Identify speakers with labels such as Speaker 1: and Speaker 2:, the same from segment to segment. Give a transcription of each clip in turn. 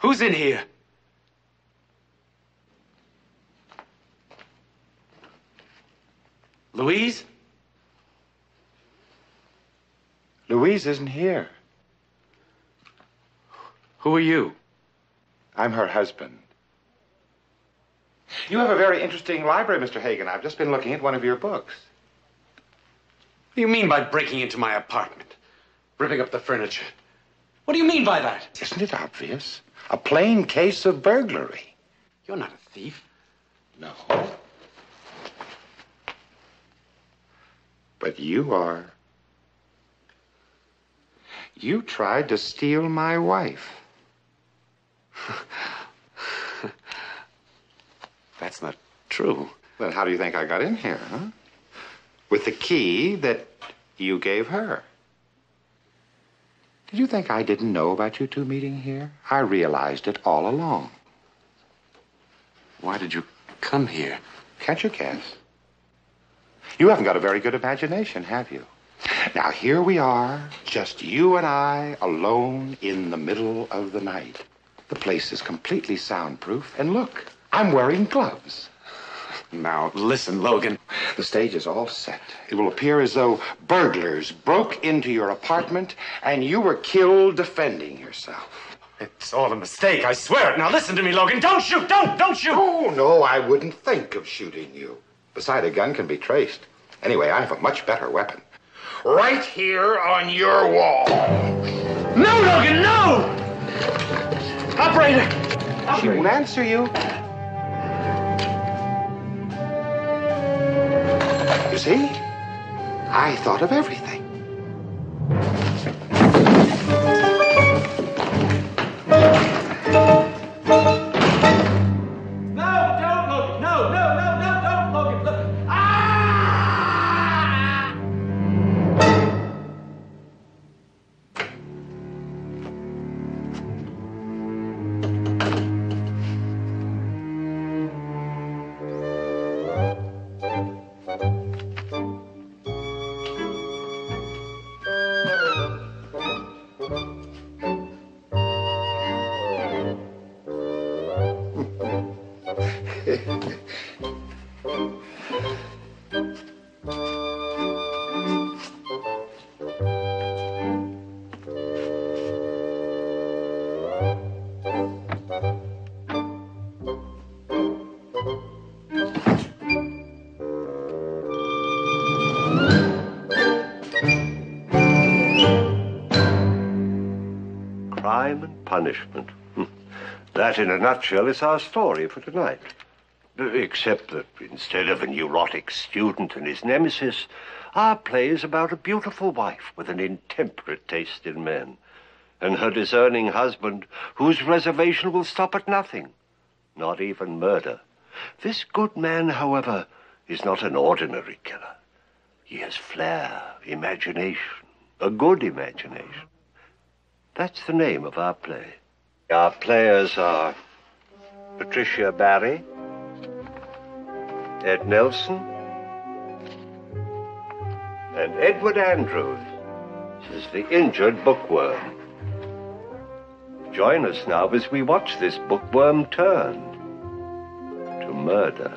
Speaker 1: Who's in here? Louise?
Speaker 2: Louise isn't here.
Speaker 1: Who are you?
Speaker 2: I'm her husband. You have a very interesting library, Mr. Hagen. I've just been looking at one of your books.
Speaker 1: What do you mean by breaking into my apartment? Ripping up the furniture? What do you mean by that?
Speaker 2: Isn't it obvious? A plain case of burglary.
Speaker 1: You're not a thief.
Speaker 2: No. But you are. You tried to steal my wife.
Speaker 1: That's not true.
Speaker 2: Then how do you think I got in here, huh? With the key that you gave her. Did you think I didn't know about you two meeting here? I realized it all along.
Speaker 1: Why did you come here?
Speaker 2: Can't you guess? You haven't got a very good imagination, have you? Now, here we are, just you and I, alone in the middle of the night. The place is completely soundproof, and look, I'm wearing gloves.
Speaker 1: Now, listen, Logan.
Speaker 2: The stage is all set. It will appear as though burglars broke into your apartment and you were killed defending yourself.
Speaker 1: It's all a mistake, I swear it. Now, listen to me, Logan. Don't shoot! Don't shoot!
Speaker 2: Oh, no, I wouldn't think of shooting you. Besides, a gun can be traced. Anyway, I have a much better weapon. Right here on your wall.
Speaker 1: No, Logan, no! Operator!
Speaker 2: She won't answer you. You see? I thought of everything.
Speaker 1: No, don't, Logan. No, don't, Logan. Look. Ah!
Speaker 3: Crime and punishment. That, in a nutshell, is our story for tonight. Except that instead of a neurotic student and his nemesis, our play is about a beautiful wife with an intemperate taste in men, and her discerning husband whose reservation will stop at nothing, not even murder. This good man, however, is not an ordinary killer. He has flair, imagination, a good imagination. That's the name of our play. Our players are Patricia Barry, Ed Nelson, and Edward Andrews as the injured bookworm. Join us now as we watch this bookworm turn to murder.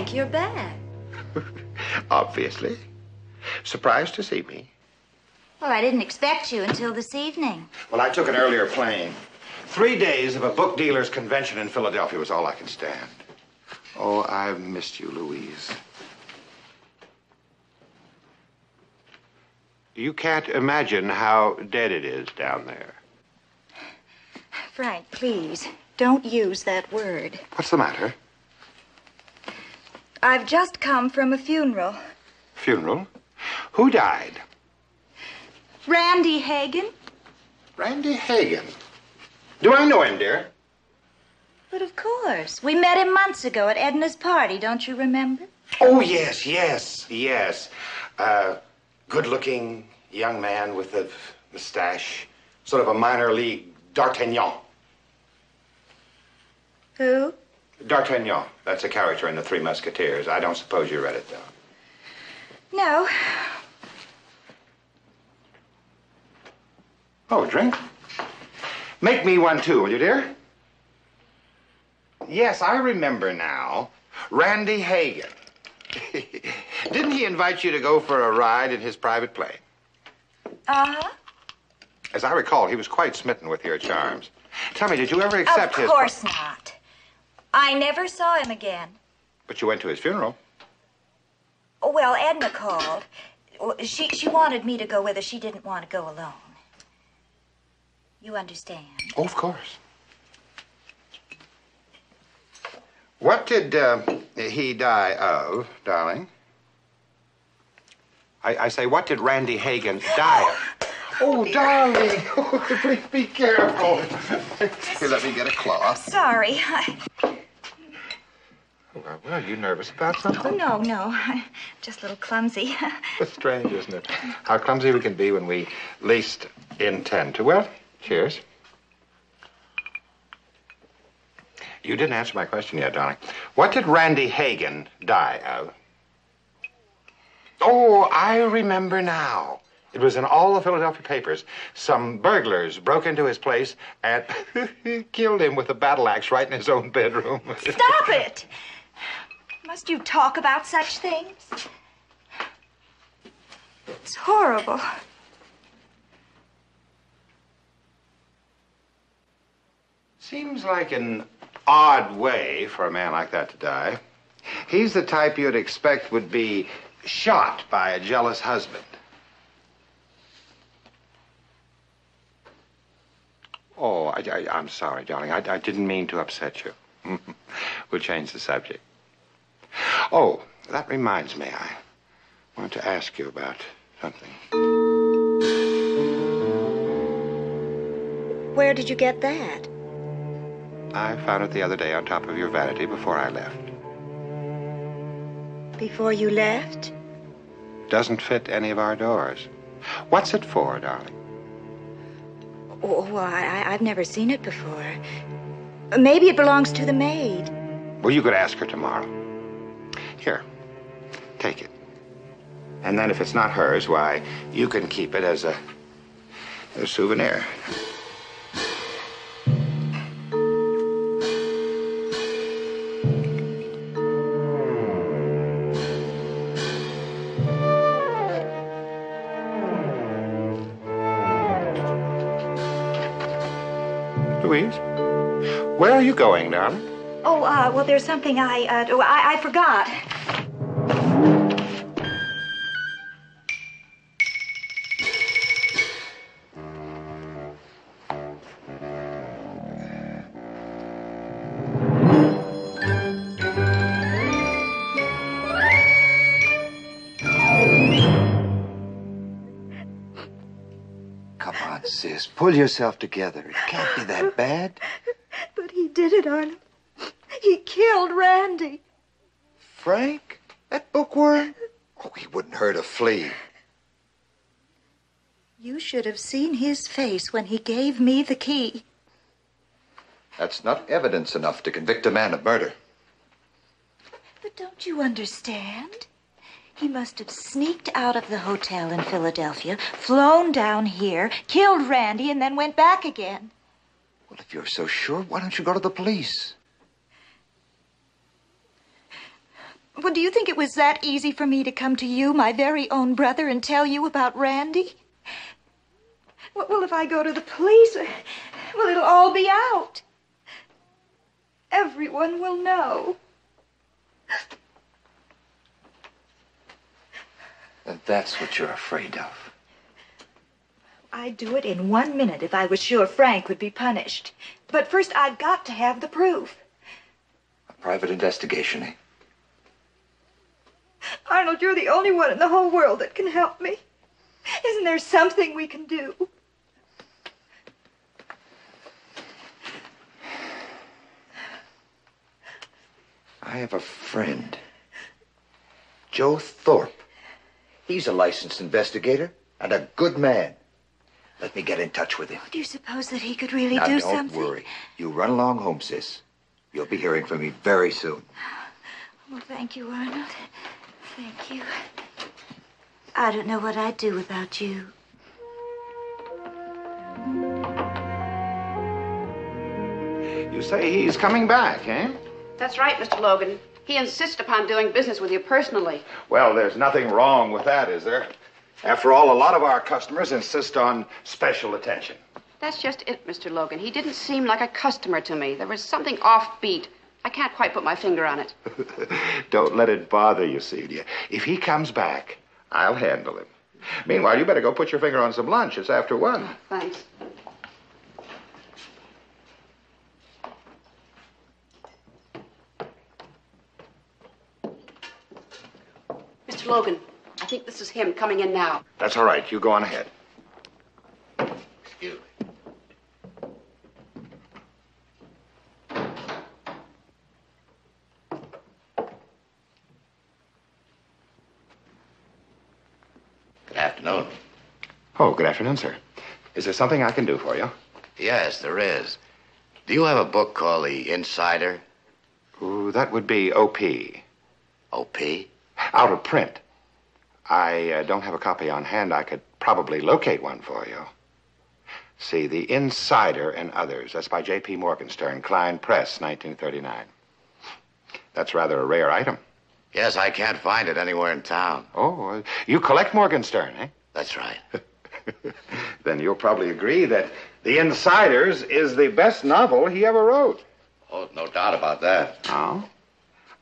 Speaker 4: Frank, you're back.
Speaker 2: Obviously. Surprised to see me?
Speaker 4: Well, I didn't expect you until this evening.
Speaker 2: Well, I took an earlier plane. 3 days of a book dealers' convention in Philadelphia was all I could stand. Oh, I've missed you, Louise. You can't imagine how dead it is down there.
Speaker 4: Frank, please, don't use that word.
Speaker 2: What's the matter?
Speaker 4: I've just come from a funeral.
Speaker 2: Funeral? Who died?
Speaker 4: Randy Hagen.
Speaker 2: Randy Hagen. Do I know him, dear?
Speaker 4: But of course. We met him months ago at Edna's party, don't you remember?
Speaker 2: Oh, yes. Good-looking young man with a mustache. Sort of a minor league D'Artagnan.
Speaker 4: Who?
Speaker 2: D'Artagnan. That's a character in The Three Musketeers. I don't suppose you read it, though.
Speaker 4: No.
Speaker 2: Oh, a drink? Make me one, too, will you, dear? Yes, I remember now. Randy Hagen. Didn't he invite you to go for a ride in his private plane?
Speaker 4: Uh-huh.
Speaker 2: As I recall, he was quite smitten with your charms. Tell me, did you ever accept his...
Speaker 4: Of course not. I never saw him again.
Speaker 2: But you went to his funeral.
Speaker 4: Well, Edna called. She wanted me to go with her. She didn't want to go alone. You understand?
Speaker 2: Oh, of course. What did he die of, darling? I say, what did Randy Hagen die of? Oh, darling. Oh, please be careful. Here, let me get a cloth.
Speaker 4: Sorry.
Speaker 2: Well, are you nervous about something?
Speaker 4: No. I'm just a little clumsy.
Speaker 2: It's strange, isn't it? How clumsy we can be when we least intend to. Well, cheers. You didn't answer my question yet, darling. What did Randy Hagen die of? Oh, I remember now. It was in all the Philadelphia papers. Some burglars broke into his place and killed him with a battle axe right in his own bedroom.
Speaker 4: Stop it! Must you talk about such things? It's horrible.
Speaker 2: Seems like an odd way for a man like that to die. He's the type you'd expect would be shot by a jealous husband. Oh, I'm sorry, darling. I didn't mean to upset you. We'll change the subject. Oh, that reminds me. I want to ask you about something.
Speaker 4: Where did you get that?
Speaker 2: I found it the other day on top of your vanity before I left.
Speaker 4: Before you left?
Speaker 2: Doesn't fit any of our doors. What's it for, darling?
Speaker 4: Oh, well, I've never seen it before. Maybe it belongs to the maid.
Speaker 2: Well, you could ask her tomorrow. Here, take it. And then if it's not hers, why, you can keep it as a souvenir. Louise, where are you going, darling?
Speaker 4: Oh, well, there's something I forgot.
Speaker 5: Sis, pull yourself together. It can't be that bad.
Speaker 4: But he did it, Arnold. He killed Randy.
Speaker 5: Frank? That bookworm? Oh, he wouldn't hurt a flea.
Speaker 4: You should have seen his face when he gave me the key.
Speaker 5: That's not evidence enough to convict a man of murder.
Speaker 4: But don't you understand? He must have sneaked out of the hotel in Philadelphia, flown down here, killed Randy, and then went back again.
Speaker 5: Well, if you're so sure, why don't you go to the police?
Speaker 4: Well, do you think it was that easy for me to come to you, my very own brother, and tell you about Randy? Well, if I go to the police, well, it'll all be out. Everyone will know.
Speaker 5: And that's what you're afraid of.
Speaker 4: I'd do it in 1 minute if I was sure Frank would be punished. But first, I've got to have the proof.
Speaker 5: A private investigation, eh?
Speaker 4: Arnold, you're the only one in the whole world that can help me. Isn't there something we can do?
Speaker 5: I have a friend, Joe Thorpe. He's a licensed investigator and a good man. Let me get in touch with him.
Speaker 4: Do you suppose that he could really
Speaker 5: Now,
Speaker 4: do
Speaker 5: don't
Speaker 4: something?
Speaker 5: worry. You run along home, sis. You'll be hearing from me very soon.
Speaker 4: Well, thank you, Arnold. Thank you. I don't know what I'd do without you.
Speaker 2: You say he's coming back, eh?
Speaker 6: That's right, Mr. Logan. He insists upon doing business with you personally.
Speaker 2: Well, there's nothing wrong with that, is there? After all, a lot of our customers insist on special attention.
Speaker 6: That's just it, Mr. Logan. He didn't seem like a customer to me. There was something offbeat. I can't quite put my finger on it.
Speaker 2: Don't let it bother you, Celia. If he comes back, I'll handle him. Meanwhile, you better go put your finger on some lunch. It's after 1.
Speaker 6: Thanks. Mr. Logan, I think this is him coming in now.
Speaker 2: That's all right. You go on ahead.
Speaker 5: Excuse me.
Speaker 7: Good afternoon.
Speaker 2: Oh, good afternoon, sir. Is there something I can do for you?
Speaker 7: Yes, there is. Do you have a book called The Insider?
Speaker 2: Ooh, that would be OP.
Speaker 7: OP?
Speaker 2: Out of print. I don't have a copy on hand. I could probably locate one for you. See, The Insider and Others. That's by J.P. Morgenstern, Klein Press, 1939. That's rather a rare item.
Speaker 7: Yes, I can't find it anywhere in town.
Speaker 2: Oh, you collect Morgenstern, eh?
Speaker 7: That's right.
Speaker 2: Then you'll probably agree that The Insiders is the best novel he ever wrote.
Speaker 7: Oh, no doubt about that.
Speaker 2: Oh?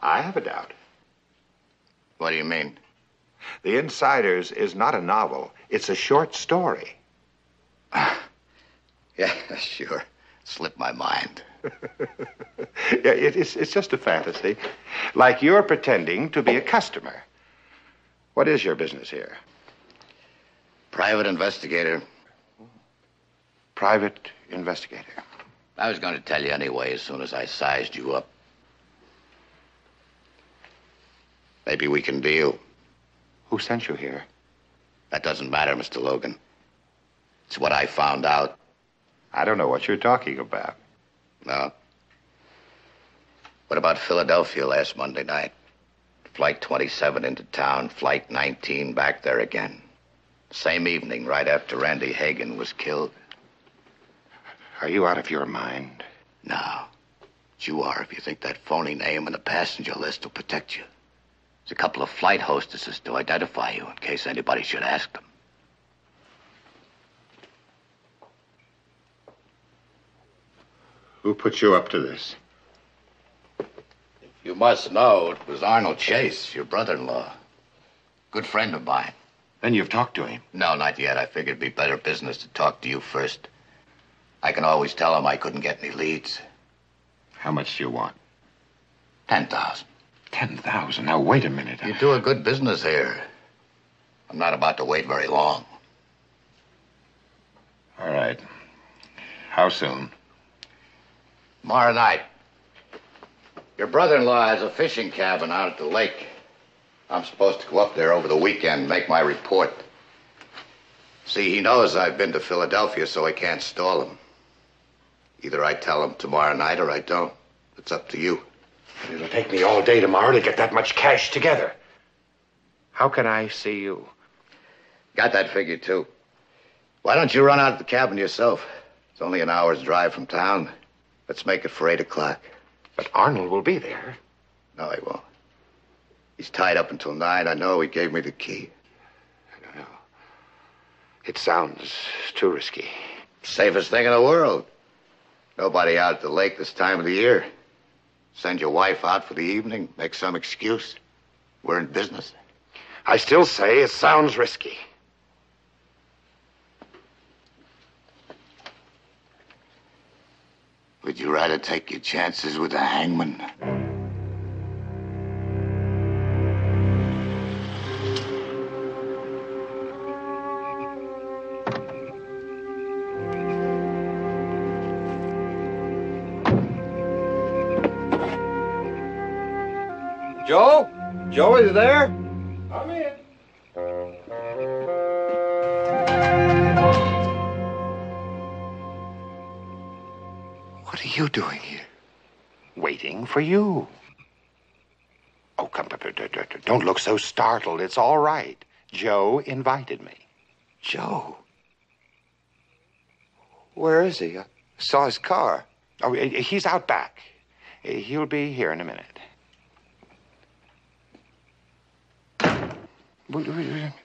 Speaker 2: I have a doubt.
Speaker 7: What do you mean?
Speaker 2: The Insiders is not a novel. It's a short story.
Speaker 7: Yeah, sure. Slipped my mind.
Speaker 2: Yeah, it's just a fantasy. Like you're pretending to be a customer. What is your business here?
Speaker 7: Private investigator.
Speaker 2: Private investigator.
Speaker 7: I was going to tell you anyway as soon as I sized you up. Maybe we can deal.
Speaker 2: Who sent you here?
Speaker 7: That doesn't matter, Mr. Logan. It's what I found out.
Speaker 2: I don't know what you're talking about.
Speaker 7: No? What about Philadelphia last Monday night? Flight 27 into town, Flight 19 back there again. Same evening, right after Randy Hagen was killed.
Speaker 2: Are you out of your mind?
Speaker 7: No. But you are if you think that phony name on the passenger list will protect you. There's a couple of flight hostesses to identify you in case anybody should ask them.
Speaker 2: Who put you up to this?
Speaker 7: You must know it was Arnold Chase, your brother-in-law. Good friend of mine.
Speaker 2: Then you've talked to him.
Speaker 7: No, not yet. I figured it'd be better business to talk to you first. I can always tell him I couldn't get any leads.
Speaker 2: How much do you want?
Speaker 7: 10,000.
Speaker 2: 10,000? Now, wait a minute.
Speaker 7: You do a good business here. I'm not about to wait very long.
Speaker 2: All right. How soon?
Speaker 7: Tomorrow night. Your brother-in-law has a fishing cabin out at the lake. I'm supposed to go up there over the weekend and make my report. See, he knows I've been to Philadelphia, so I can't stall him. Either I tell him tomorrow night or I don't. It's up to you.
Speaker 2: It'll take me all day tomorrow to get that much cash together. How can I see you?
Speaker 7: Got that figured, too. Why don't you run out to the cabin yourself? It's only an hour's drive from town. Let's make it for 8 o'clock.
Speaker 2: But Arnold will be there.
Speaker 7: No, he won't. He's tied up until 9. I know he gave me the key.
Speaker 2: No. It sounds too risky.
Speaker 7: Safest thing in the world. Nobody out at the lake this time of the year. Send your wife out for the evening, make some excuse. We're in business.
Speaker 2: I still say it sounds risky.
Speaker 7: Would you rather take your chances with the hangman?
Speaker 3: Joe? Joe, is there?
Speaker 2: Come in.
Speaker 7: What are you doing here?
Speaker 2: Waiting for you. Oh, come, don't look so startled. It's all right. Joe invited me.
Speaker 5: Joe? Where is he? I saw his car.
Speaker 2: Oh, he's out back. He'll be here in a minute.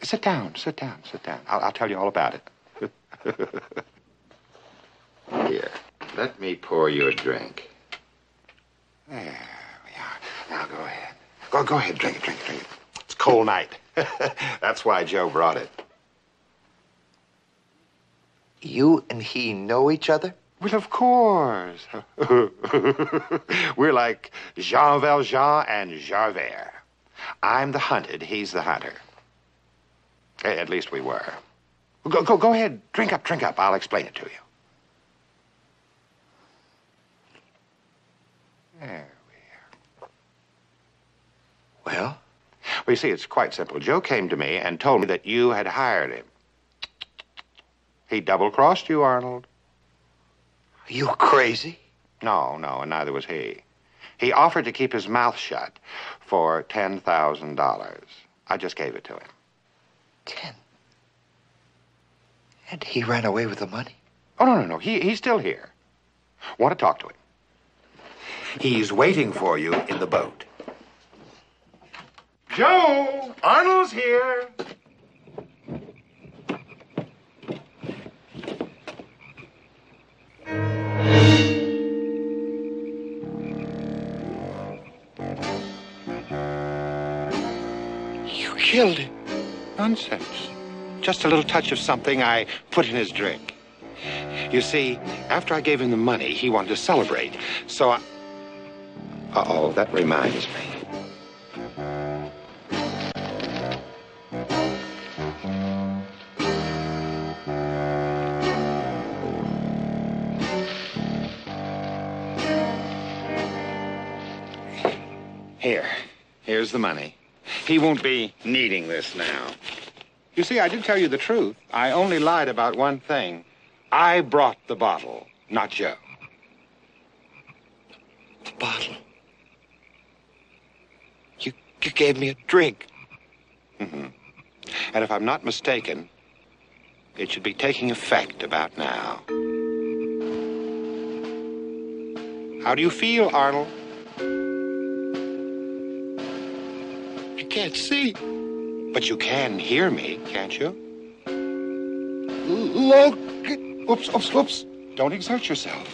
Speaker 2: Sit down. I'll tell you all about it.
Speaker 5: Here, let me pour you a drink.
Speaker 2: There we are. Now go ahead. Go ahead, drink it. It's a cold night. That's why Joe brought it.
Speaker 5: You and he know each other?
Speaker 2: Well, of course. We're like Jean Valjean and Javert. I'm the hunted, he's the hunter. At least we were. Go ahead, drink up. I'll explain it to you. There we are.
Speaker 5: Well?
Speaker 2: Well, you see, it's quite simple. Joe came to me and told me that you had hired him. He double-crossed you, Arnold.
Speaker 5: Are you crazy?
Speaker 2: No, and neither was he. He offered to keep his mouth shut for $10,000. I just gave it to him.
Speaker 5: 10? And he ran away with the money?
Speaker 2: Oh, no. He's still here. Want to talk to him. He's waiting for you in the boat. Joe! Arnold's here!
Speaker 5: You killed him.
Speaker 2: Nonsense. Just a little touch of something I put in his drink. You see, after I gave him the money, he wanted to celebrate. So I... Uh-oh, that reminds me. Here's the money. He won't be needing this now. You see, I did tell you the truth. I only lied about one thing. I brought the bottle, not Joe.
Speaker 5: The bottle? You gave me a drink.
Speaker 2: Mm-hmm. And if I'm not mistaken, it should be taking effect about now. How do you feel, Arnold?
Speaker 5: I can't see.
Speaker 2: But you can hear me, can't you?
Speaker 5: Look.
Speaker 2: Oops. Don't exert yourself.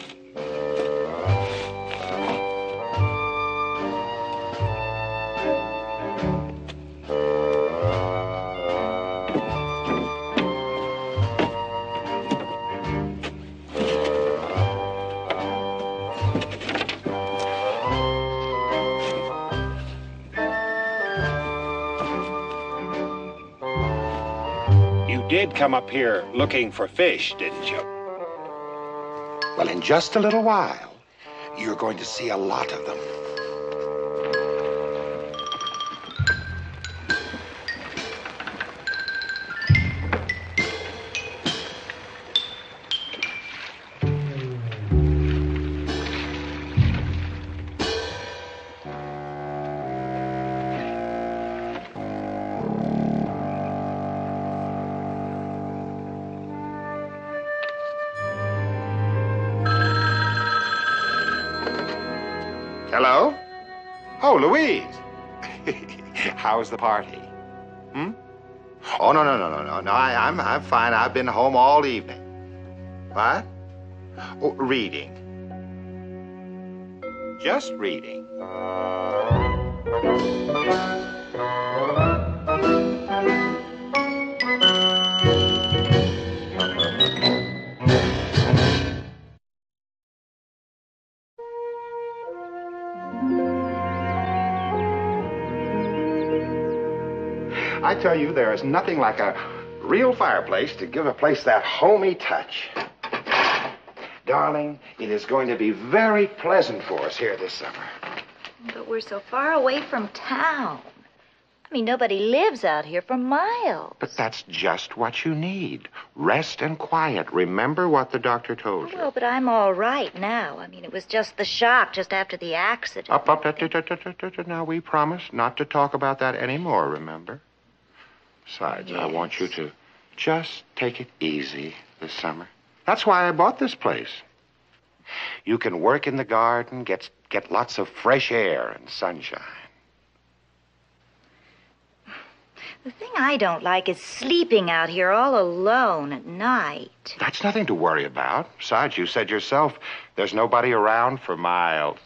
Speaker 2: Did come up here looking for fish, didn't you? Well, in just a little while, you're going to see a lot of them. Hello? Oh, Louise. How's the party? Hmm? Oh, no. I'm fine. I've been home all evening. What? Oh, reading. Just reading. I tell you, there is nothing like a real fireplace to give a place that homey touch. Darling, it is going to be very pleasant for us here this summer.
Speaker 4: But we're so far away from town. I mean, nobody lives out here for miles.
Speaker 2: But that's just what you need. Rest and quiet. Remember what the doctor told you.
Speaker 4: Well, but I'm all right now. I mean, it was just the shock just after the accident.
Speaker 2: Now, we promised not to talk about that anymore, remember? Besides, yes. I want you to just take it easy this summer. That's why I bought this place. You can work in the garden, get lots of fresh air and sunshine.
Speaker 4: The thing I don't like is sleeping out here all alone at night.
Speaker 2: That's nothing to worry about. Besides, you said yourself, there's nobody around for miles.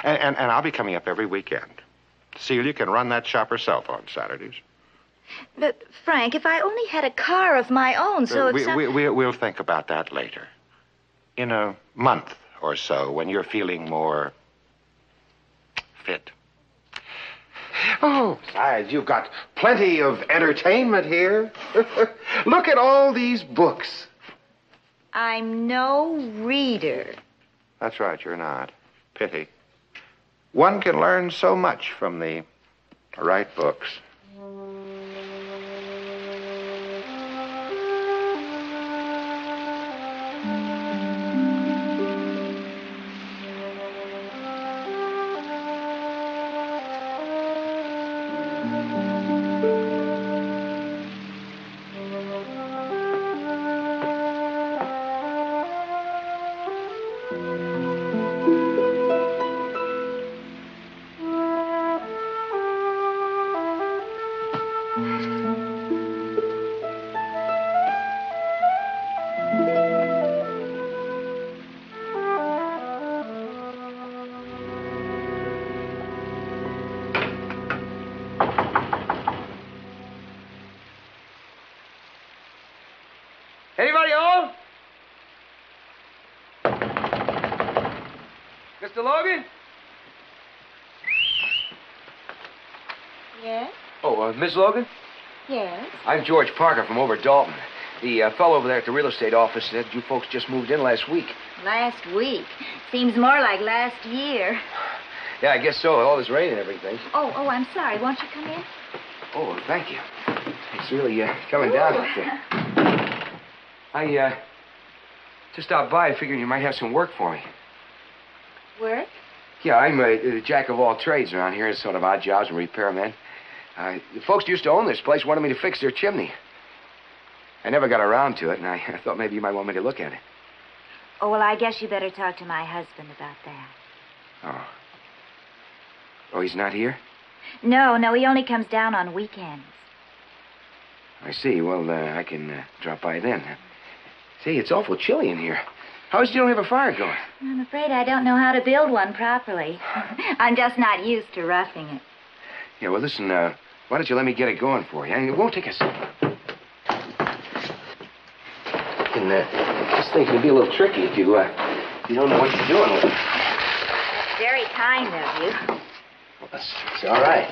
Speaker 2: and I'll be coming up every weekend. Celia can run that shop herself on Saturdays.
Speaker 4: But, Frank, if I only had a car of my own, so
Speaker 2: we'll think about that later. In a month or so, when you're feeling more fit. Oh, besides, you've got plenty of entertainment here. Look at all these books.
Speaker 4: I'm no reader.
Speaker 2: That's right, you're not. Pity. One can learn so much from the right books.
Speaker 8: Anybody home? Mr. Logan?
Speaker 4: Yes?
Speaker 8: Oh, Miss Logan?
Speaker 4: Yes?
Speaker 8: I'm George Parker from over Dalton. The fellow over there at the real estate office said you folks just moved in last week.
Speaker 4: Last week. Seems more like last year.
Speaker 8: Yeah, I guess so. All this rain and everything.
Speaker 4: Oh, I'm sorry. Won't you come in?
Speaker 8: Oh, thank you. It's really coming down like that. I just stopped by figuring you might have some work for me.
Speaker 4: Work?
Speaker 8: Yeah, I'm a jack of all trades around here, sort of odd jobs and repairman. The folks who used to own this place wanted me to fix their chimney. I never got around to it, and I thought maybe you might want me to look at it.
Speaker 4: Oh, well, I guess you better talk to my husband about that.
Speaker 8: Oh. Oh, he's not here?
Speaker 4: No, he only comes down on weekends.
Speaker 8: I see. Well, I can drop by then. See, it's awful chilly in here. How is it you don't have a fire going?
Speaker 4: I'm afraid I don't know how to build one properly. I'm just not used to roughing it.
Speaker 8: Yeah, well, listen, why don't you let me get it going for you? I mean, it won't take a second. And this thing can be a little tricky if you don't know what you're doing with it.
Speaker 4: Very kind of you.
Speaker 8: Well, it's all right.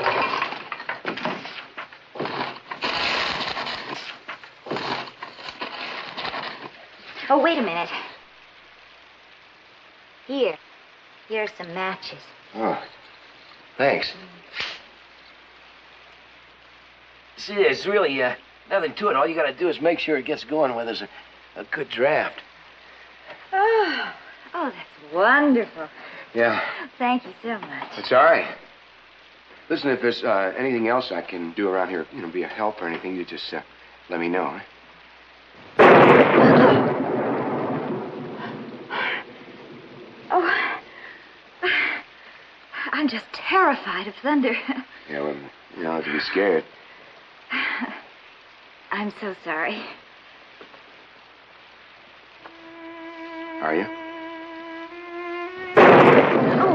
Speaker 4: Oh, wait a minute. Here's some matches.
Speaker 8: Oh, thanks. See, there's really nothing to it. All you got to do is make sure it gets going where there's a good draft.
Speaker 4: Oh, that's wonderful.
Speaker 8: Yeah.
Speaker 4: Thank you so much.
Speaker 8: It's all right. Listen, if there's anything else I can do around here, be a help or anything, you just let me know.
Speaker 4: I'm just terrified of thunder.
Speaker 8: Yeah, well, you don't have to be scared.
Speaker 4: I'm so sorry.
Speaker 8: Are you?
Speaker 4: Oh.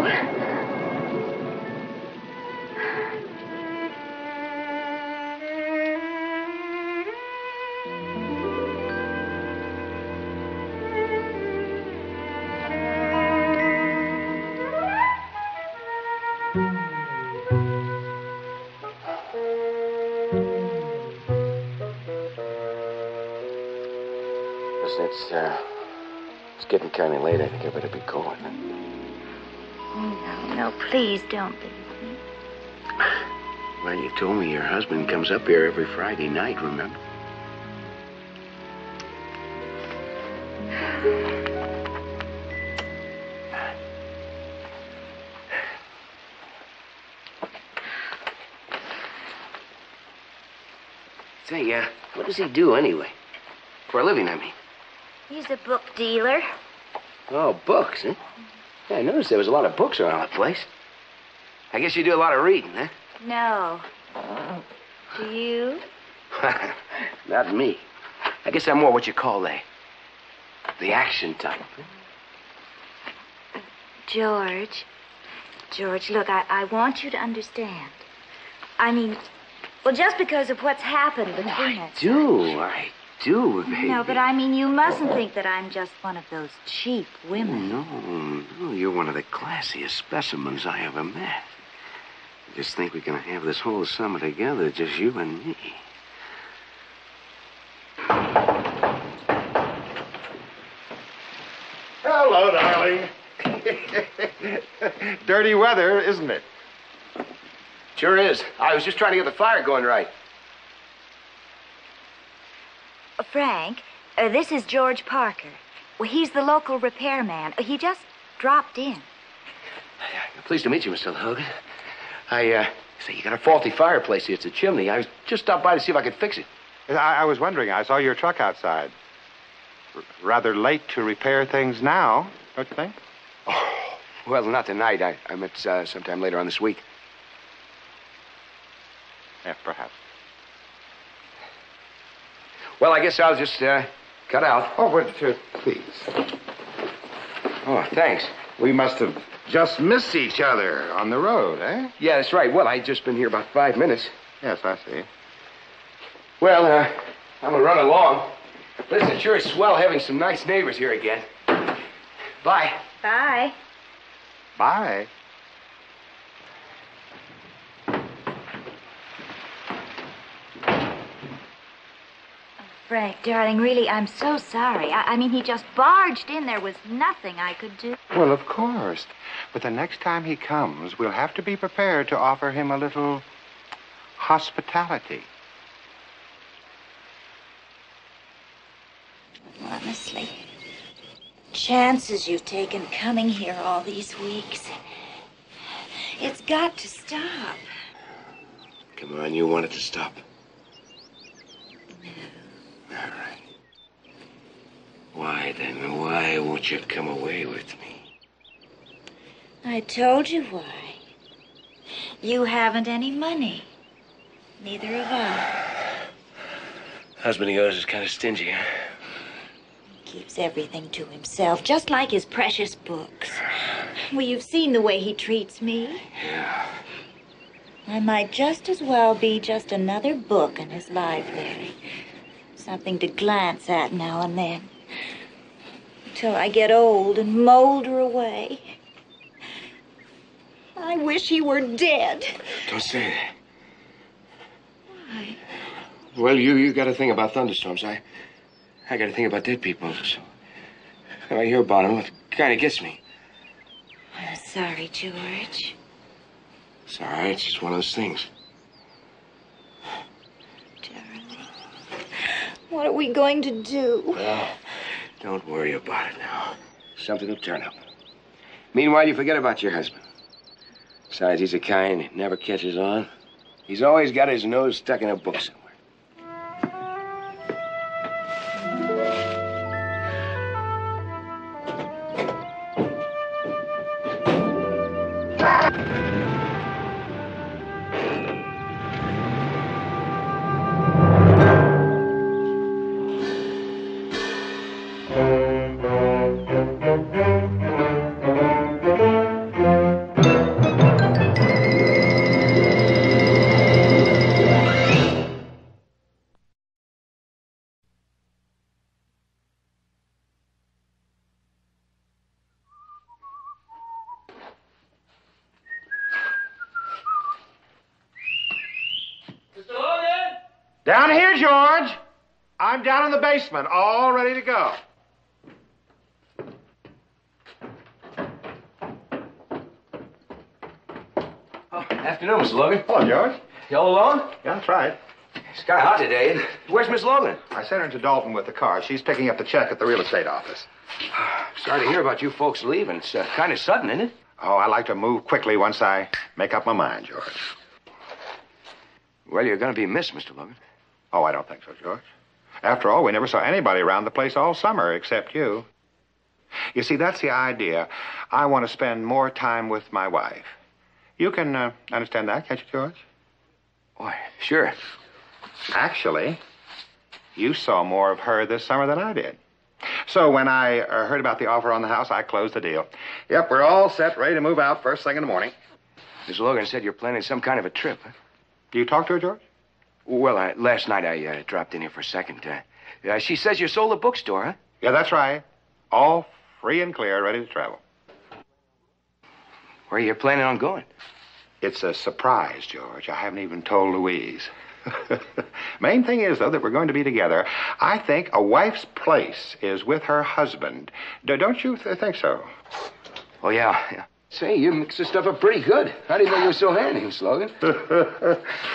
Speaker 8: Listen, it's getting kind of late. I think I better be going.
Speaker 4: Oh, no, please don't leave me.
Speaker 8: Well, you told me your husband comes up here every Friday night, remember? Say, what does he do anyway? For a living, I mean.
Speaker 4: He's a book dealer.
Speaker 8: Oh, books, huh? Yeah, I noticed there was a lot of books around the place. I guess you do a lot of reading, huh?
Speaker 4: No. Do you?
Speaker 8: Not me. I guess I'm more what you call the action type.
Speaker 4: George, look, I want you to understand. I mean, well, just because of what's happened between us.
Speaker 8: I do, baby.
Speaker 4: No, but I mean, you mustn't think that I'm just one of those cheap women.
Speaker 8: No, you're one of the classiest specimens I ever met. I just think we're going to have this whole summer together, just you and me.
Speaker 2: Hello, darling. Dirty weather, isn't it?
Speaker 8: Sure is. I was just trying to get the fire going right.
Speaker 4: Frank, this is George Parker. Well, he's the local repairman. He just dropped in.
Speaker 8: Pleased to meet you, Mr. Logan. Say, you got a faulty fireplace here. It's a chimney. I just stopped by to see if I could fix it.
Speaker 2: I was wondering. I saw your truck outside. Rather late to repair things now, don't you think?
Speaker 8: Oh, well, not tonight. I meant sometime later on this week.
Speaker 2: Yeah, perhaps.
Speaker 8: Well, I guess I'll just cut out.
Speaker 2: Oh, but please.
Speaker 8: Oh, thanks.
Speaker 2: We must have just missed each other on the road, eh?
Speaker 8: Yeah, that's right. Well, I'd just been here about 5 minutes.
Speaker 2: Yes, I see.
Speaker 8: Well, I'm gonna run along. Listen, it sure is swell having some nice neighbors here again. Bye.
Speaker 4: Bye.
Speaker 2: Bye.
Speaker 4: Frank, darling, really, I'm so sorry. I mean, he just barged in. There was nothing I could do.
Speaker 2: Well, of course. But the next time he comes, we'll have to be prepared to offer him a little hospitality.
Speaker 4: Honestly, chances you've taken coming here all these weeks. It's got to stop.
Speaker 8: Come on, you want it to stop.
Speaker 4: No.
Speaker 8: All right. Why, then? Why won't you come away with me?
Speaker 4: I told you why. You haven't any money. Neither have I.
Speaker 8: Husband of yours is kind of stingy, huh?
Speaker 4: He keeps everything to himself, just like his precious books. Well, you've seen the way he treats me.
Speaker 8: Yeah.
Speaker 4: I might just as well be just another book in his library. Something to glance at now and then. Until I get old and molder away. I wish he were dead.
Speaker 8: Don't say that.
Speaker 4: Why?
Speaker 8: Well, you got to think about thunderstorms. I got to think about dead people. So when I hear about them, it kind of gets me.
Speaker 4: I'm sorry, George.
Speaker 8: It's all right. It's just one of those things.
Speaker 4: Darling, what are we going to do?
Speaker 8: Well, don't worry about it now. Something will turn up. Meanwhile, you forget about your husband. Besides, he's a kind that never catches on. He's always got his nose stuck in a book somewhere.
Speaker 2: Down here, George. I'm down in the basement, all ready to go.
Speaker 8: Oh, afternoon, Mr. Logan.
Speaker 2: Hello, George.
Speaker 8: You all alone?
Speaker 2: Yeah, that's right.
Speaker 8: It's kind of hot today. Where's Miss Logan?
Speaker 2: I sent her into Dalton with the car. She's picking up the check at the real estate office.
Speaker 8: Sorry to hear about you folks leaving. It's kind of sudden, isn't it?
Speaker 2: Oh, I like to move quickly once I make up my mind, George.
Speaker 8: Well, you're going to be missed, Mr. Logan.
Speaker 2: Oh, I don't think so, George. After all, we never saw anybody around the place all summer except you. You see, that's the idea. I want to spend more time with my wife. You can understand that, can't you, George?
Speaker 8: Why, sure.
Speaker 2: Actually, you saw more of her this summer than I did. So when I heard about the offer on the house, I closed the deal. Yep, we're all set, ready to move out first thing in the morning.
Speaker 8: Miss Logan said you're planning some kind of a trip, huh?
Speaker 2: Do you talk to her, George?
Speaker 8: Well, last night I dropped in here for a second. She says you sold the bookstore, huh?
Speaker 2: Yeah, that's right. All free and clear, ready to travel.
Speaker 8: Where are you planning on going?
Speaker 2: It's a surprise, George. I haven't even told Louise. Main thing is, though, that we're going to be together. I think a wife's place is with her husband. Don't you think so?
Speaker 8: Oh, yeah. Say, you mix this stuff up pretty good. I didn't know you were so handy, Miss Logan.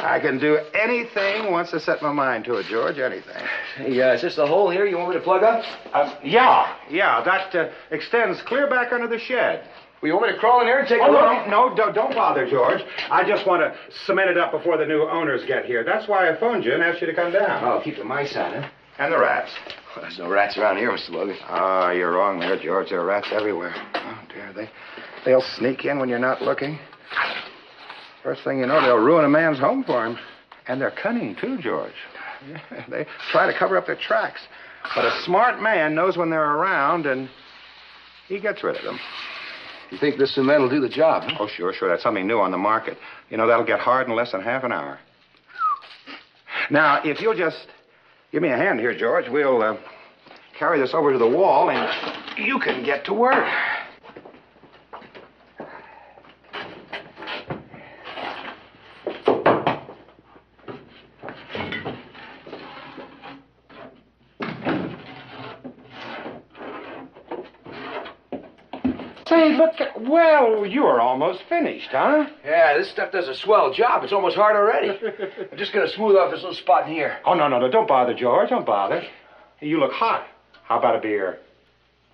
Speaker 2: I can do anything once I set my mind to it, George, anything.
Speaker 8: Hey, is this the hole here you want me to plug up?
Speaker 2: Yeah, that extends clear back under the shed.
Speaker 8: Well, you want me to crawl in there and take a look?
Speaker 2: No, don't bother, George. I just want to cement it up before the new owners get here. That's why I phoned you and asked you to come down.
Speaker 8: Oh, keep the mice on, huh?
Speaker 2: And the rats.
Speaker 8: Well, there's no rats around here, Mr. Logan.
Speaker 2: Oh, you're wrong there, George. There are rats everywhere. Oh, dear, they'll sneak in when you're not looking. First thing you know, they'll ruin a man's home for him. And they're cunning, too, George. Yeah, they try to cover up their tracks. But a smart man knows when they're around, and he gets rid of them.
Speaker 8: You think this cement will do the job, huh?
Speaker 2: Oh, sure. That's something new on the market. You know, that'll get hard in less than half an hour. Now, if you'll just give me a hand here, George, we'll carry this over to the wall, and you can get to work. Say, look, well, you're almost finished, huh?
Speaker 8: Yeah, this stuff does a swell job. It's almost hard already. I'm just going to smooth off this little spot in here.
Speaker 2: Oh, no, don't bother, George. Don't bother. You look hot. How about a beer?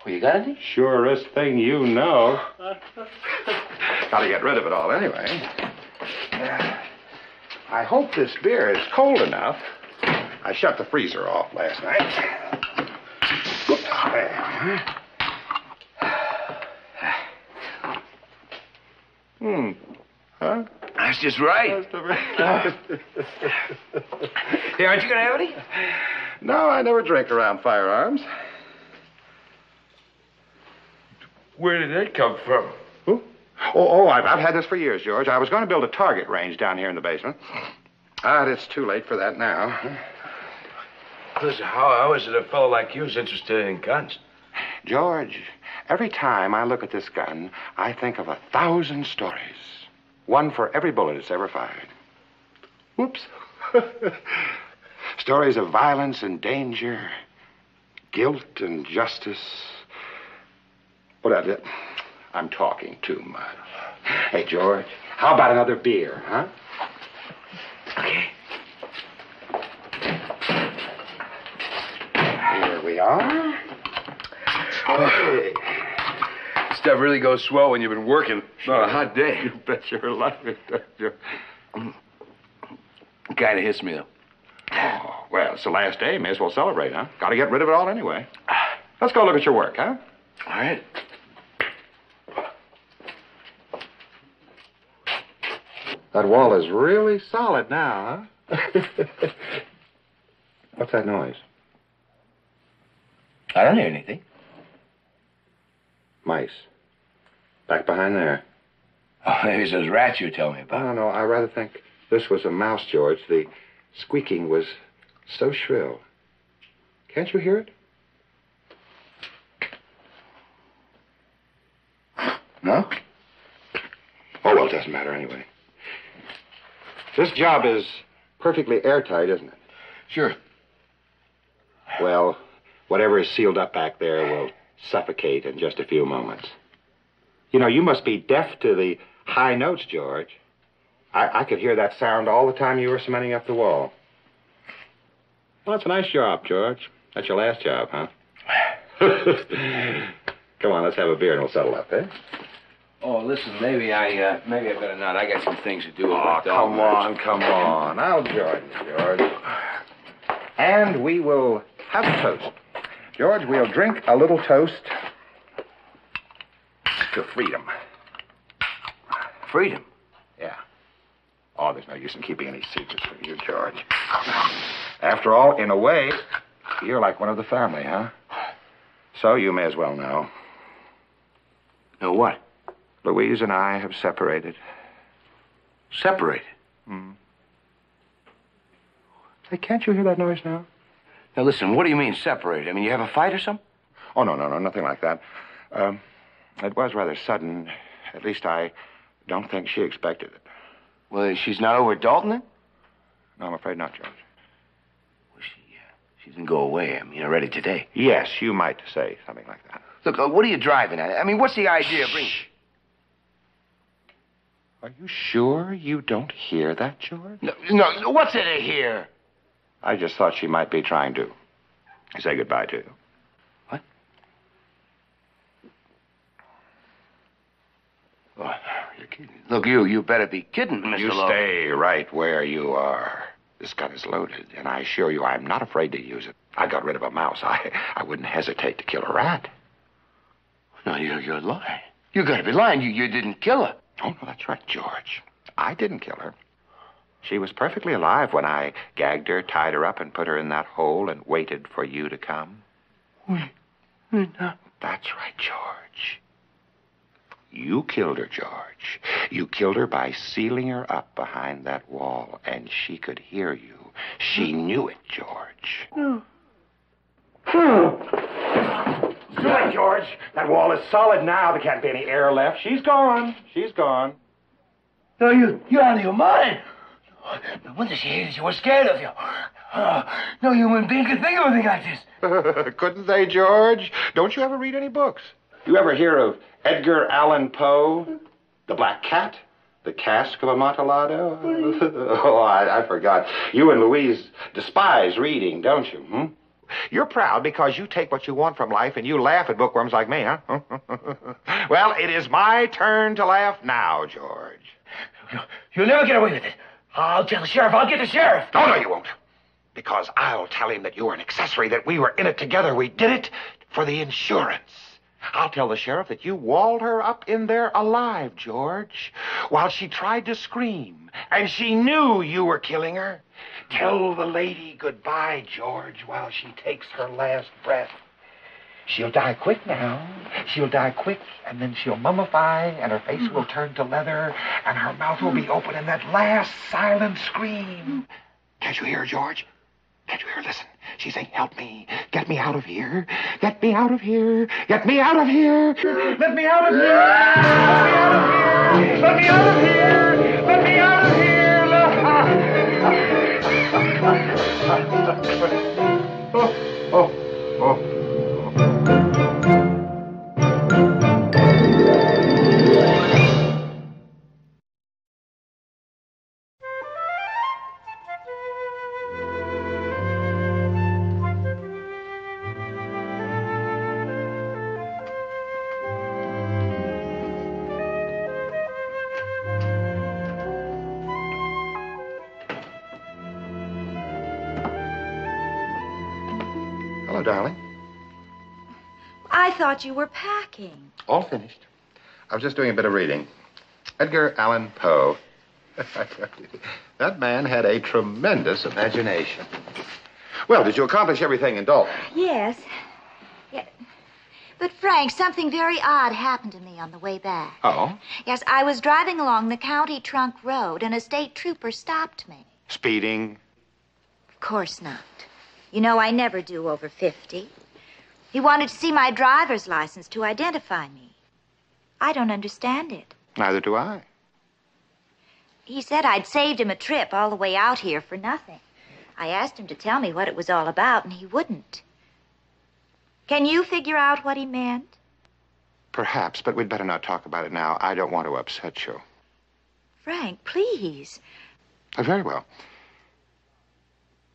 Speaker 8: Well, you got anything?
Speaker 2: Surest thing you know. Gotta get rid of it all anyway. I hope this beer is cold enough. I shut the freezer off last night. Whoops. There. Huh?
Speaker 8: That's just right. Hey, aren't you going to have any?
Speaker 2: No, I never drink around firearms.
Speaker 8: Where did that come from?
Speaker 2: Who? Oh, I've had this for years, George. I was going to build a target range down here in the basement. But it's too late for that now.
Speaker 8: Listen, how is it a fellow like you is interested in guns?
Speaker 2: George, every time I look at this gun, I think of 1,000 stories. One for every bullet it's ever fired. Whoops. Stories of violence and danger, guilt and justice. What I'm talking too much. Hey, George, how about another beer, huh?
Speaker 8: Okay.
Speaker 2: Here we are.
Speaker 8: Okay. Stuff really goes swell when you've been working on a hot day.
Speaker 2: You bet your life it does.
Speaker 8: Kind of hits me, though.
Speaker 2: Oh, well, it's the last day. May as well celebrate, huh? Got to get rid of it all anyway. Let's go look at your work, huh?
Speaker 8: All right.
Speaker 2: That wall is really solid now, huh? What's that noise?
Speaker 8: I don't hear anything.
Speaker 2: Mice. Back behind there.
Speaker 8: Oh, maybe it's those rats you were telling me about.
Speaker 2: No, I rather think this was a mouse, George. The squeaking was so shrill. Can't you hear it?
Speaker 8: No?
Speaker 2: Oh, well, it doesn't matter anyway. This job is perfectly airtight, isn't it?
Speaker 8: Sure.
Speaker 2: Well, whatever is sealed up back there will suffocate in just a few moments. You know, you must be deaf to the high notes, George. I could hear that sound all the time you were cementing up the wall. Well, it's a nice job, George. That's your last job, huh? Come on, let's have a beer and we'll settle up, eh?
Speaker 8: Oh, listen, maybe I better not. I got some things to do.
Speaker 2: Oh, come on. I'll join you, George. And we will have a toast. George, we'll drink a little toast to freedom.
Speaker 8: Freedom?
Speaker 2: Yeah. Oh, there's no use in keeping any secrets from you, George. After all, in a way, you're like one of the family, huh? So you may as well know.
Speaker 8: Know what?
Speaker 2: Louise and I have separated.
Speaker 8: Separated?
Speaker 2: Hey, can't you hear that noise now?
Speaker 8: Now, listen, what do you mean separated? I mean, you have a fight or something?
Speaker 2: Oh, no, nothing like that. It was rather sudden. At least I don't think she expected it.
Speaker 8: Well, she's not over at Dalton, then?
Speaker 2: No, I'm afraid not, George.
Speaker 8: Well, she didn't go away, I mean, already today.
Speaker 2: Yes, you might say something like that.
Speaker 8: Look, what are you driving at? I mean, what's the idea of bringing...
Speaker 2: Are you sure you don't hear that, George?
Speaker 8: No, what's it here?
Speaker 2: I just thought she might be trying to say goodbye to you.
Speaker 8: What? Oh, you're kidding. Look, you better be kidding, Mr.
Speaker 2: You
Speaker 8: Lowe.
Speaker 2: stay right where you are. This gun is loaded, and I assure you I'm not afraid to use it. I got rid of a mouse. I wouldn't hesitate to kill a rat.
Speaker 8: No, you're lying. You gotta be lying. You didn't kill her.
Speaker 2: Oh, no, that's right, George. I didn't kill her. She was perfectly alive when I gagged her, tied her up, and put her in that hole and waited for you to come.
Speaker 8: No.
Speaker 2: That's right, George. You killed her, George. You killed her by sealing her up behind that wall, and she could hear you. She knew it, George. Do it, George. That wall is solid now. There can't be any air left. She's gone.
Speaker 8: No, you're out of your mind. No wonder she was scared of you. No human being could think of anything like this.
Speaker 2: Couldn't they, George? Don't you ever read any books? You ever hear of Edgar Allan Poe? The Black Cat? The Cask of Amontillado? Oh, I forgot. You and Louise despise reading, don't you? You're proud because you take what you want from life and you laugh at bookworms like me, huh? Well, it is my turn to laugh now, George.
Speaker 8: You'll never get away with it. I'll tell the sheriff. I'll get the sheriff.
Speaker 2: No, you won't. Because I'll tell him that you were an accessory, that we were in it together. We did it for the insurance. I'll tell the sheriff that you walled her up in there alive, George, while she tried to scream, and she knew you were killing her. Tell the lady goodbye, George, while she takes her last breath. She'll die quick now. She'll die quick, and then she'll mummify, and her face will turn to leather, and her mouth will be open in that last silent scream. Can't you hear her, George? Can't you hear her? Listen. She's saying, help me. Get me out of here. Get me out of here. Get me out of here. Let me out of here. Let me out of here. Let me out of here. Let me out of here. Oh. Hello, darling.
Speaker 4: I thought you were packing.
Speaker 2: All finished. I was just doing a bit of reading. Edgar Allan Poe. That man had a tremendous imagination. Well, did you accomplish everything in Dalton?
Speaker 4: Yes. But, Frank, something very odd happened to me on the way back.
Speaker 2: Oh?
Speaker 4: Yes, I was driving along the county trunk road, and a state trooper stopped me.
Speaker 2: Speeding?
Speaker 4: Of course not. You know, I never do over 50. He wanted to see my driver's license to identify me. I don't understand it.
Speaker 2: Neither do I.
Speaker 4: He said I'd saved him a trip all the way out here for nothing. I asked him to tell me what it was all about, and he wouldn't. Can you figure out what he meant?
Speaker 2: Perhaps, but we'd better not talk about it now. I don't want to upset you.
Speaker 4: Frank, please.
Speaker 2: Very well.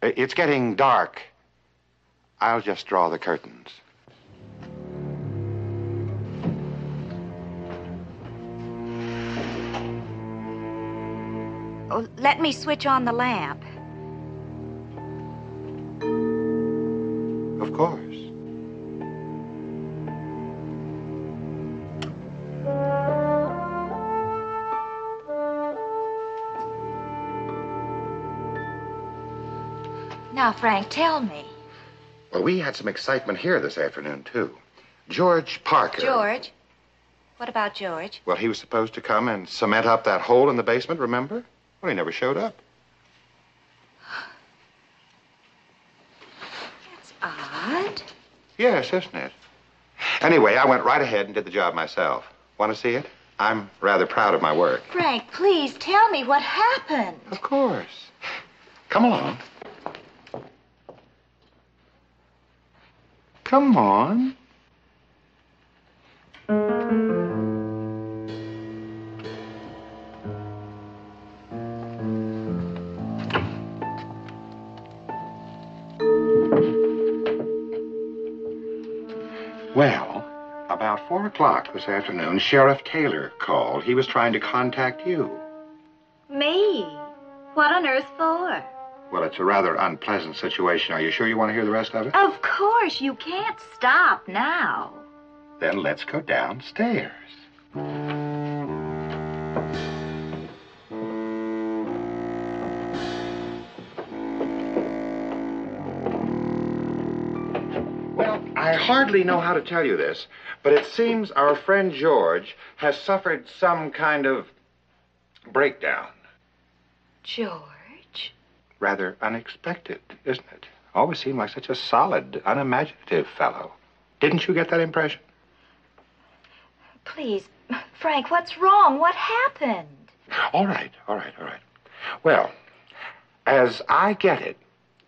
Speaker 2: It's getting dark. I'll just draw the curtains.
Speaker 4: Oh, let me switch on the lamp.
Speaker 2: Of course.
Speaker 4: Now, Frank, tell me.
Speaker 2: Well, we had some excitement here this afternoon, too. George Parker.
Speaker 4: George? What about George?
Speaker 2: Well, he was supposed to come and cement up that hole in the basement, remember? Well, he never showed up.
Speaker 4: That's odd.
Speaker 2: Yes, isn't it? Anyway, I went right ahead and did the job myself. Want to see it? I'm rather proud of my work.
Speaker 4: Frank, please tell me what happened.
Speaker 2: Of course. Come along. Come on. Well, about 4 o'clock this afternoon, Sheriff Taylor called. He was trying to contact you.
Speaker 4: Me? What on earth for?
Speaker 2: Well, it's a rather unpleasant situation. Are you sure you want to hear the rest of it?
Speaker 4: Of course, you can't stop now.
Speaker 2: Then let's go downstairs. Well, I hardly know how to tell you this, but it seems our friend George has suffered some kind of breakdown.
Speaker 4: George?
Speaker 2: Rather unexpected, isn't it? Always seemed like such a solid, unimaginative fellow. Didn't you get that impression?
Speaker 4: Please, Frank, what's wrong? What happened?
Speaker 2: All right. Well, as I get it,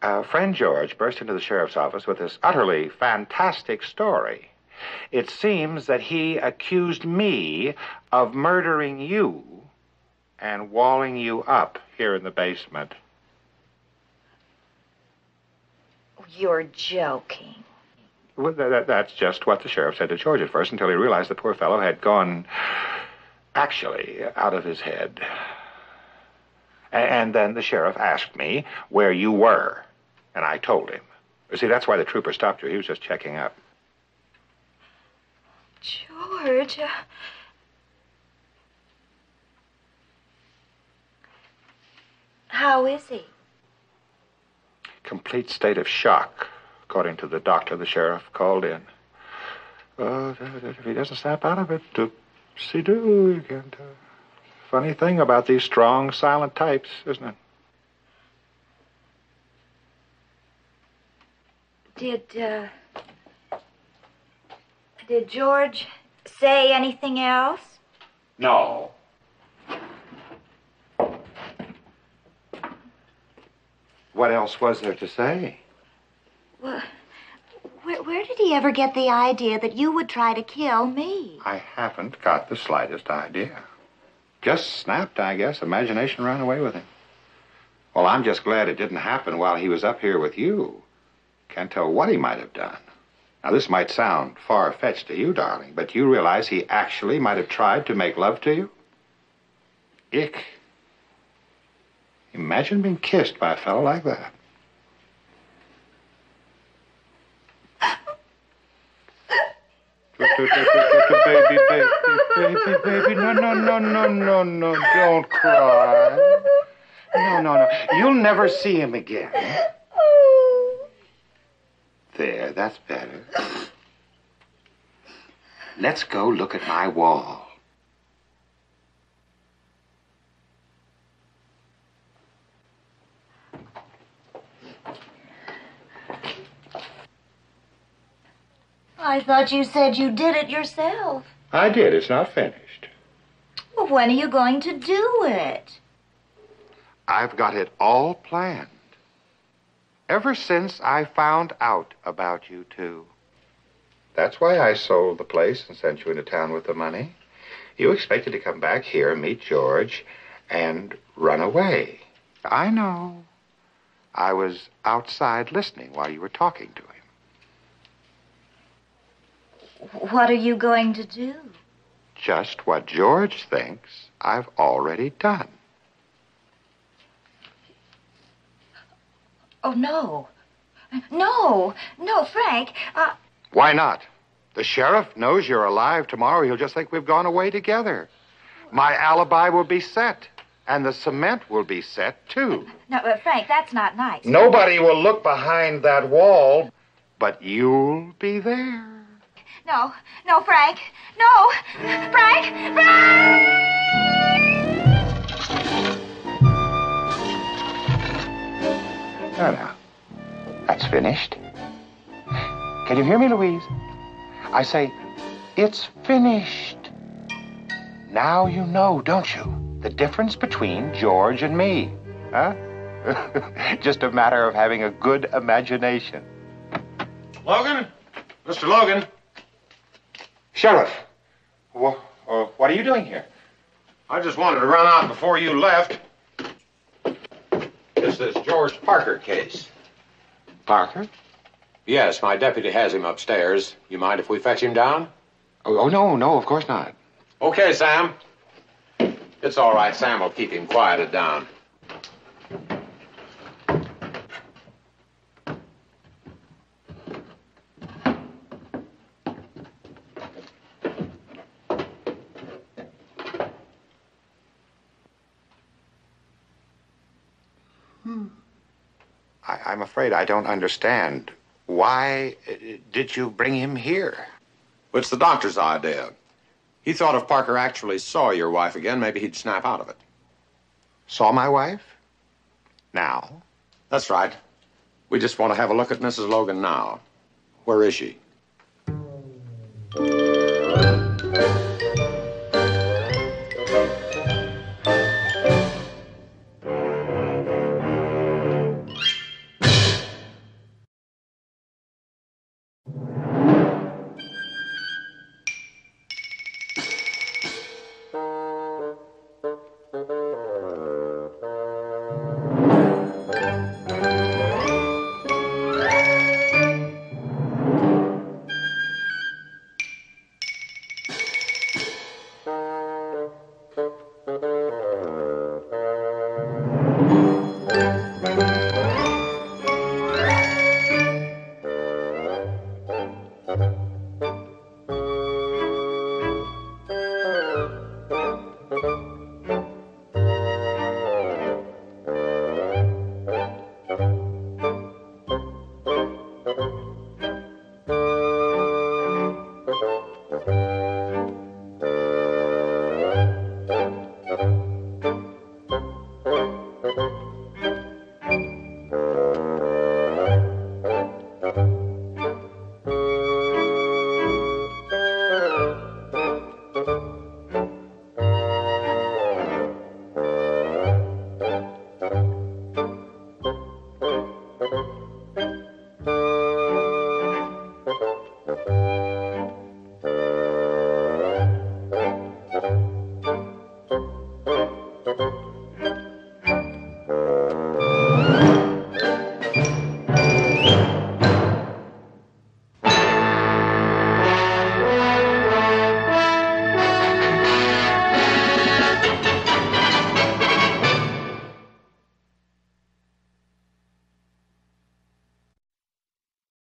Speaker 2: friend George burst into the sheriff's office with this utterly fantastic story. It seems that he accused me of murdering you and walling you up here in the basement.
Speaker 4: You're joking.
Speaker 2: Well, that's just what the sheriff said to George at first, until he realized the poor fellow had gone, actually, out of his head. And then the sheriff asked me where you were, and I told him. You see, that's why the trooper stopped you. He was just checking up.
Speaker 4: George, how is he?
Speaker 2: Complete state of shock, according to the doctor the sheriff called in. If he doesn't snap out of it, see-do, you can't. Funny thing about these strong, silent types, isn't
Speaker 4: it? Did George say anything else?
Speaker 2: No. What else was there to say?
Speaker 4: Well, where did he ever get the idea that you would try to kill me?
Speaker 2: I haven't got the slightest idea. Just snapped, I guess. Imagination ran away with him. Well, I'm just glad it didn't happen while he was up here with you. Can't tell what he might have done. Now, this might sound far-fetched to you, darling, but you realize he actually might have tried to make love to you? Ick. Imagine being kissed by a fellow like that. Baby, no, don't cry. No, you'll never see him again. There, that's better. Let's go look at my wall.
Speaker 4: I thought you said you did it yourself.
Speaker 2: I did. It's not finished.
Speaker 4: Well, when are you going to do it?
Speaker 2: I've got it all planned. Ever since I found out about you two. That's why I sold the place and sent you into town with the money. You expected to come back here, meet George, and run away. I know. I was outside listening while you were talking to him.
Speaker 4: What are you going to do?
Speaker 2: Just what George thinks I've already done.
Speaker 4: Oh, no. No, Frank.
Speaker 2: Why not? The sheriff knows you're alive tomorrow. He'll just think we've gone away together. My alibi will be set, and the cement will be set, too.
Speaker 4: No, Frank, that's not nice.
Speaker 2: Nobody will look behind that wall, but you'll be there.
Speaker 4: No, Frank. No! Frank!
Speaker 2: Now, that's finished. Can you hear me, Louise? I say, it's finished. Now you know, don't you, the difference between George and me, huh? Just a matter of having a good imagination.
Speaker 9: Logan? Mr. Logan?
Speaker 2: Sheriff, what are you doing here?
Speaker 9: I just wanted to run out before you left. It's this George Parker case.
Speaker 2: Parker?
Speaker 9: Yes, my deputy has him upstairs. You mind if we fetch him down?
Speaker 2: Oh, no, of course not.
Speaker 9: Okay, Sam. It's all right. Sam will keep him quieted down.
Speaker 2: I'm afraid I don't understand. Why did you bring him here?
Speaker 9: Well, it's the doctor's idea. He thought if Parker actually saw your wife again, maybe he'd snap out of it.
Speaker 2: Saw my wife? Now?
Speaker 9: That's right. We just want to have a look at Mrs. Logan now. Where is she?